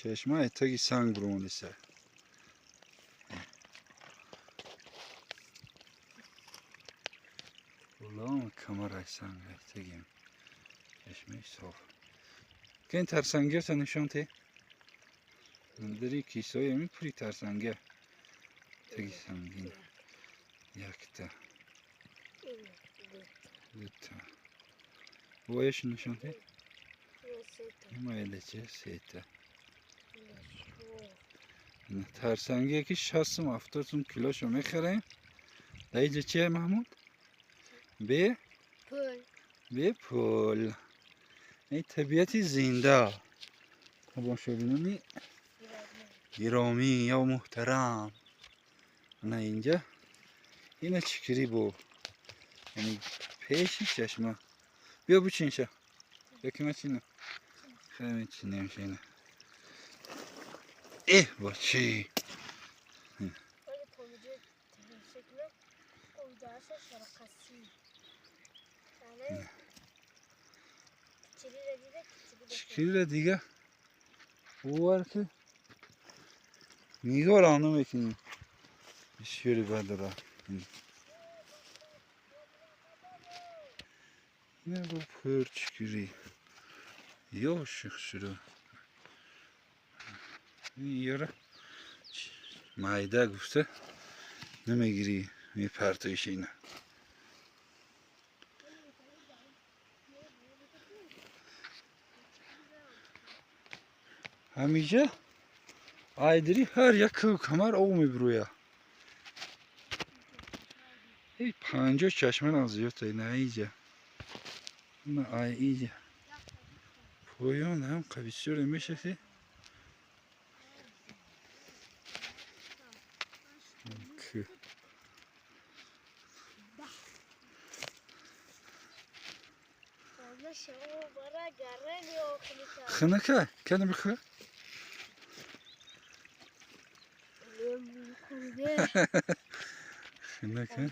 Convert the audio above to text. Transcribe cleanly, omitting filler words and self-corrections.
چشمه تاگی سنگ برون سر والله کمر سنگ تاگیم چشمه صاف که این ترسنگه تا نشان تی داری کیسای همین پوری ترسنگه تاگی سنگین یک تا دو تا بایش نشان تی مایله چه سه تا ترسنگی یکی 60-70 کیلوشو میخریم اینجا چیه محمود؟ به پول این طبیعتی زنده با شبینونی گرامی یا محترم نه اینجا اینه چکری بو یعنی پیشی چشمه بیا بچین شا یکی ما چینه خیلی چینه اینه با چی چکری دیگه اوور که نگاه رانو میکنیم بسیاری بدره اینه با پر چکری یا شخ شده این یاره معده گفته نمیگیری میپرتویش اینه همیشه آیدری هر یک کمر او میبرویه ای 50 چشمه نازیوته نه ایجا نه آی ایجا پویان هم قبیسیور میشه که خنکه کنه بخواه خنکه